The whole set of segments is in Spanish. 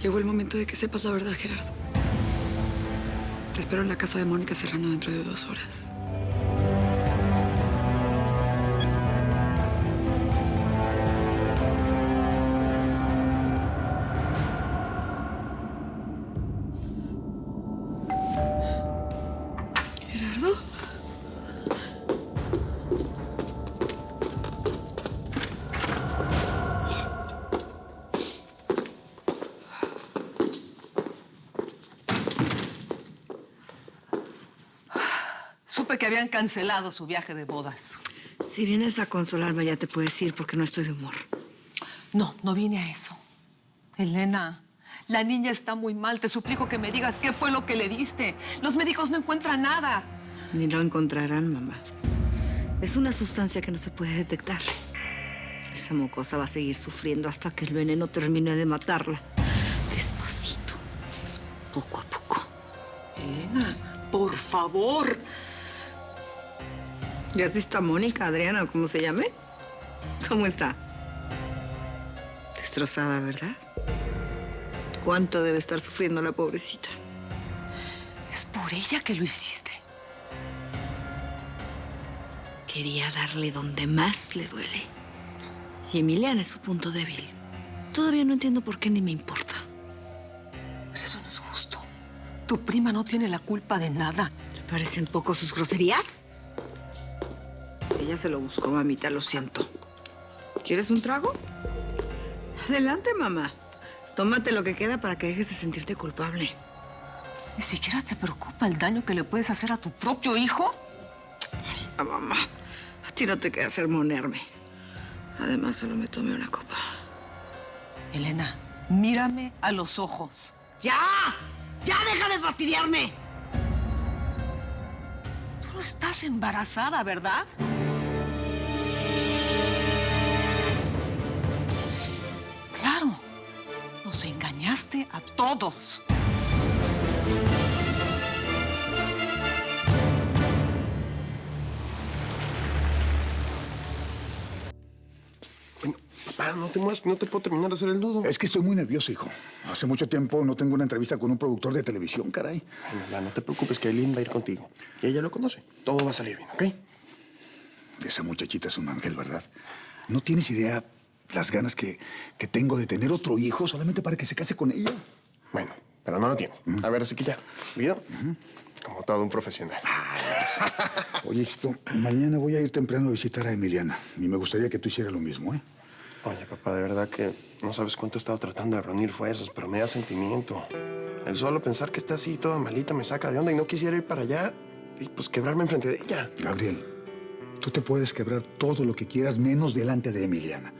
Llegó el momento de que sepas la verdad, Gerardo. Te espero en la casa de Mónica Serrano dentro de 2 horas. ¿Gerardo? Supe que habían cancelado su viaje de bodas. Si vienes a consolarme, ya te puedes ir porque no estoy de humor. No, no vine a eso. Elena, la niña está muy mal. Te suplico que me digas qué fue lo que le diste. Los médicos no encuentran nada. Ni lo encontrarán, mamá. Es una sustancia que no se puede detectar. Esa mocosa va a seguir sufriendo hasta que el veneno termine de matarla. Despacito. Poco a poco. Elena, por favor. ¿Ya has visto a Mónica, Adriana, o cómo se llame? ¿Cómo está? Destrozada, ¿verdad? ¿Cuánto debe estar sufriendo la pobrecita? Es por ella que lo hiciste. Quería darle donde más le duele. Y Emiliana es su punto débil. Todavía no entiendo por qué ni me importa. Pero eso no es justo. Tu prima no tiene la culpa de nada. ¿Te parecen poco sus groserías? Ella se lo buscó, mamita, lo siento. ¿Quieres un trago? Adelante, mamá. Tómate lo que queda para que dejes de sentirte culpable. ¿Ni siquiera te preocupa el daño que le puedes hacer a tu propio hijo? Ah, mamá, a ti no te queda sermonearme. Además, solo me tomé una copa. Elena, mírame a los ojos. ¡Ya! ¡Ya deja de fastidiarme! Tú no estás embarazada, ¿verdad? Claro, nos engañaste a todos. Bueno, papá, no te muevas, no te puedo terminar de hacer el nudo. Es que estoy muy nervioso, hijo. Hace mucho tiempo no tengo una entrevista con un productor de televisión, caray. Bueno, no te preocupes, que Aileen va a ir contigo. Y ella lo conoce. Todo va a salir bien, ¿ok? Esa muchachita es un ángel, ¿verdad? No tienes idea las ganas que tengo de tener otro hijo solamente para que se case con ella. Bueno, pero no lo tiene. A ver, así que ya. ¿Vido? Como todo un profesional. Oye, hijito, mañana voy a ir temprano a visitar a Emiliana. Y me gustaría que tú hicieras lo mismo, ¿eh? Oye, papá, de verdad que no sabes cuánto he estado tratando de reunir fuerzas, pero me da sentimiento. El solo pensar que está así toda malita me saca de onda y no quisiera ir para allá y pues quebrarme enfrente de ella. Gabriel, tú te puedes quebrar todo lo que quieras menos delante de Emiliana.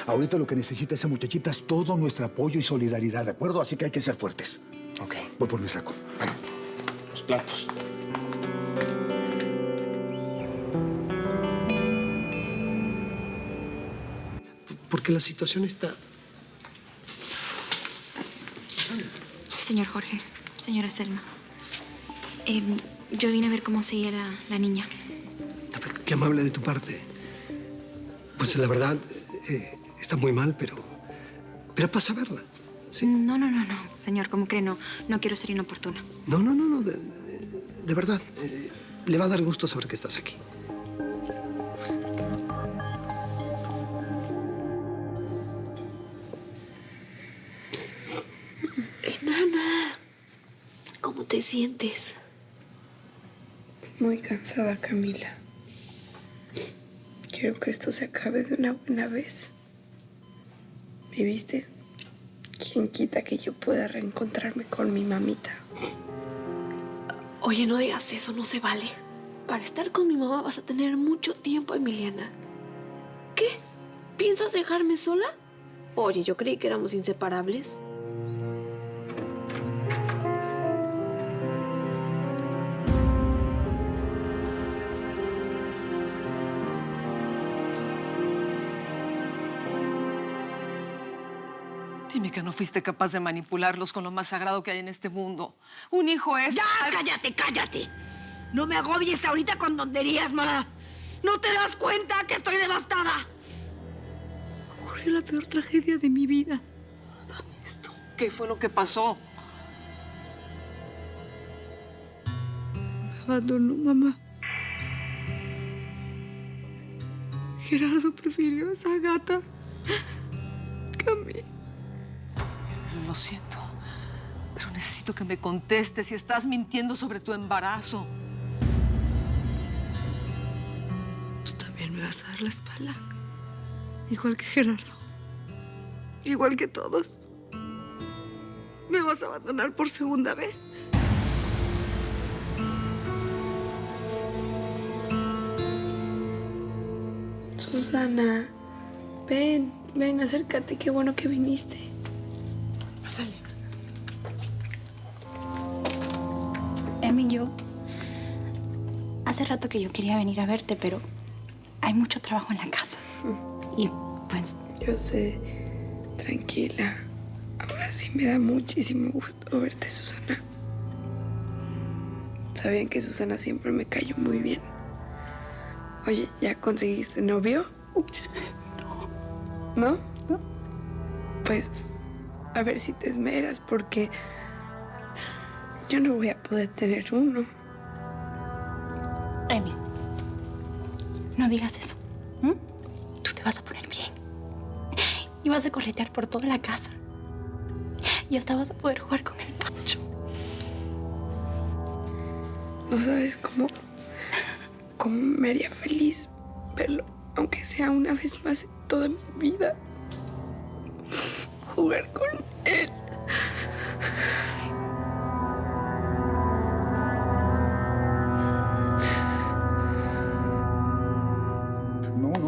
Ahorita lo que necesita esa muchachita es todo nuestro apoyo y solidaridad, ¿de acuerdo? Así que hay que ser fuertes. Ok. Voy por mi saco. Bueno, los platos. Porque la situación está... Señor Jorge, señora Selma, yo vine a ver cómo seguía la niña. Qué amable de tu parte. Pues la verdad, está muy mal, pero pasa a verla. ¿Sí? No, señor, ¿cómo cree? No quiero ser inoportuna. No, de verdad. Le va a dar gusto saber que estás aquí. Enana, ¿cómo te sientes? Muy cansada, Camila. Quiero que esto se acabe de una buena vez. ¿Me viste? ¿Quién quita que yo pueda reencontrarme con mi mamita? Oye, no digas eso, no se vale. Para estar con mi mamá vas a tener mucho tiempo, Emiliana. ¿Qué? ¿Piensas dejarme sola? Oye, yo creí que éramos inseparables. Dime que no fuiste capaz de manipularlos con lo más sagrado que hay en este mundo. Un hijo es... ¡Ya! ¡Cállate! No me agobies ahorita con tonterías, mamá. ¿No te das cuenta que estoy devastada? Ocurrió la peor tragedia de mi vida. Dame esto. ¿Qué fue lo que pasó? Me abandonó, mamá. Gerardo prefirió a esa gata que a mí. Lo siento, pero necesito que me contestes si estás mintiendo sobre tu embarazo. Tú también me vas a dar la espalda. Igual que Gerardo. Igual que todos. ¿Me vas a abandonar por segunda vez? Susana, ven, acércate, qué bueno que viniste. Pásale. Emi, yo... Hace rato que yo quería venir a verte, pero hay mucho trabajo en la casa. Y pues... Yo sé, tranquila. Ahora sí me da muchísimo gusto verte, Susana. Sabían que Susana siempre me cayó muy bien. Oye, ¿ya conseguiste novio? ¿No? ¿No? Pues, a ver si te esmeras, porque yo no voy a poder tener uno. Emi, no digas eso. ¿Mm? Tú te vas a poner bien. Y vas a corretear por toda la casa. Y hasta vas a poder jugar con el Pancho. No sabes cómo me haría feliz verlo, aunque sea una vez más en toda mi vida. Jugar con él.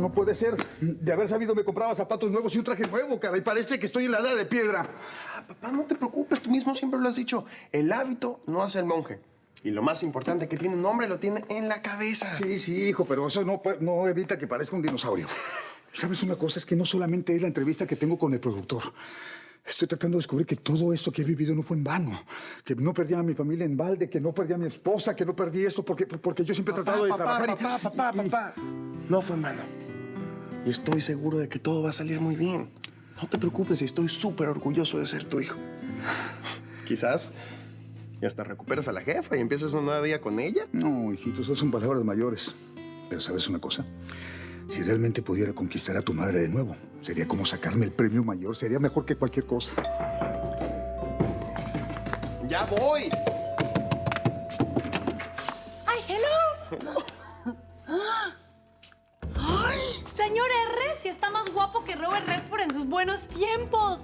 No puede ser. De haber sabido me compraba zapatos nuevos y un traje nuevo, cara. Y parece que estoy en la edad de piedra. Papá, no te preocupes, tú mismo siempre lo has dicho. El hábito no hace el monje. Y lo más importante, que tiene un hombre, lo tiene en la cabeza. Sí, hijo, pero eso no evita que parezca un dinosaurio. ¿Sabes una cosa? Es que no solamente es la entrevista que tengo con el productor. Estoy tratando de descubrir que todo esto que he vivido no fue en vano. Que no perdí a mi familia en balde, que no perdí a mi esposa, que no perdí esto porque yo siempre he tratado de trabajar. Papá. No fue en vano. Y estoy seguro de que todo va a salir muy bien. No te preocupes, estoy súper orgulloso de ser tu hijo. Quizás y hasta recuperas a la jefa y empiezas una nueva vida con ella. No, hijito, esas son palabras mayores. Pero ¿sabes una cosa? Si realmente pudiera conquistar a tu madre de nuevo, sería como sacarme el premio mayor. Sería mejor que cualquier cosa. ¡Ya voy! ¡Ay, hello! ¡Ay! Señor R, si está más guapo que Robert Redford en sus buenos tiempos.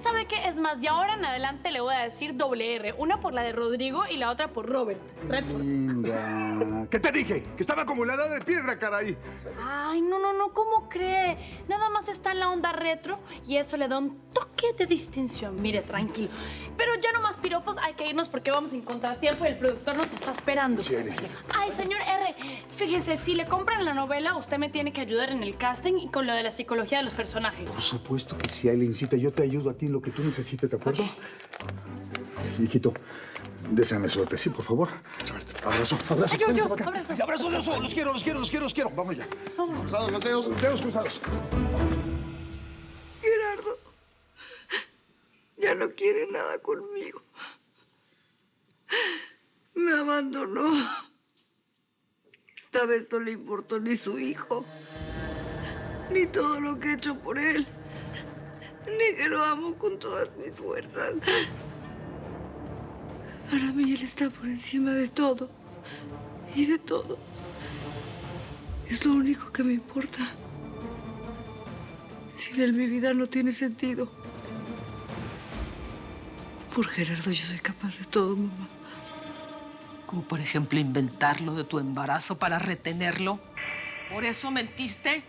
¿Sabe qué? Es más, de ahora en adelante le voy a decir doble R. Una por la de Rodrigo y la otra por Robert Redford. Venga. ¿Qué te dije? Que estaba como la edad de piedra, caray. Ay, no, ¿cómo cree? Nada más está en la onda retro y eso le da un toque de distinción. Mire, tranquilo. Pero ya no más piropos, hay que irnos porque vamos a encontrar tiempo y el productor nos está esperando. Sí, Ay, señor R, fíjese, si le compran la novela, usted me tiene que ayudar en el casting y con lo de la psicología de los personajes. Por supuesto que sí, Ailencita. Yo te ayudo a ti en lo que tú necesites, ¿de acuerdo? Hijito, deséame suerte, sí, por favor. Suerte. Abrazo. Ay, yo, Vénganse para acá. abrazo. Abrazo de oso. Los quiero. Vamos ya. Cruzados los dedos. Dedos cruzados. Gerardo ya no quiere nada conmigo. Me abandonó. Esta vez no le importó ni su hijo, ni todo lo que he hecho por él, ni que lo amo con todas mis fuerzas. Para mí él está por encima de todo y de todos. Es lo único que me importa. Sin él mi vida no tiene sentido. Por Gerardo yo soy capaz de todo, mamá. Como por ejemplo inventar lo de tu embarazo para retenerlo. ¿Por eso mentiste?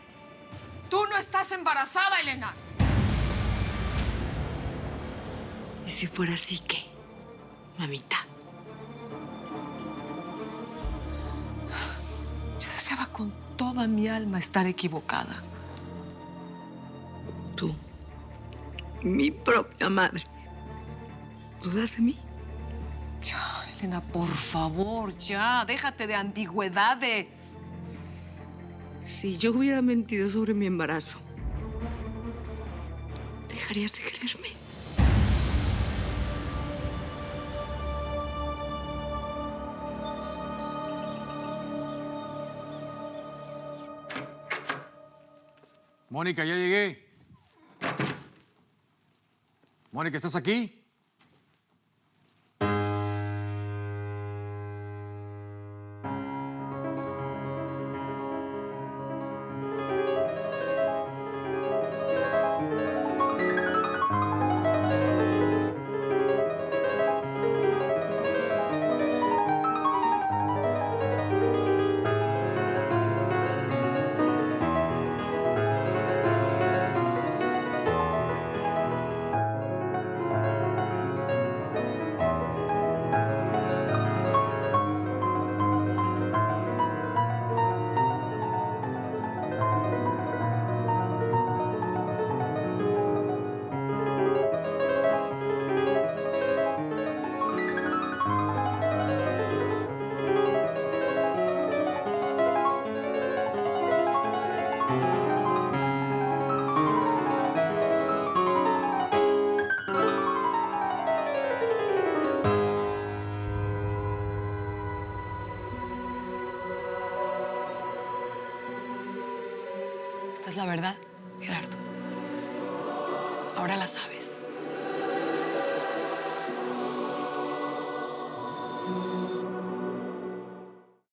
Tú no estás embarazada, Elena. ¿Y si fuera así, qué, mamita? Yo deseaba con toda mi alma estar equivocada. Tú, mi propia madre, ¿dudas de mí? Ya, Elena, por favor, ya. Déjate de ambigüedades. Si yo hubiera mentido sobre mi embarazo, ¿dejarías de creerme? Mónica, ya llegué. Mónica, ¿estás aquí? Esta es la verdad, Gerardo. Ahora la sabes.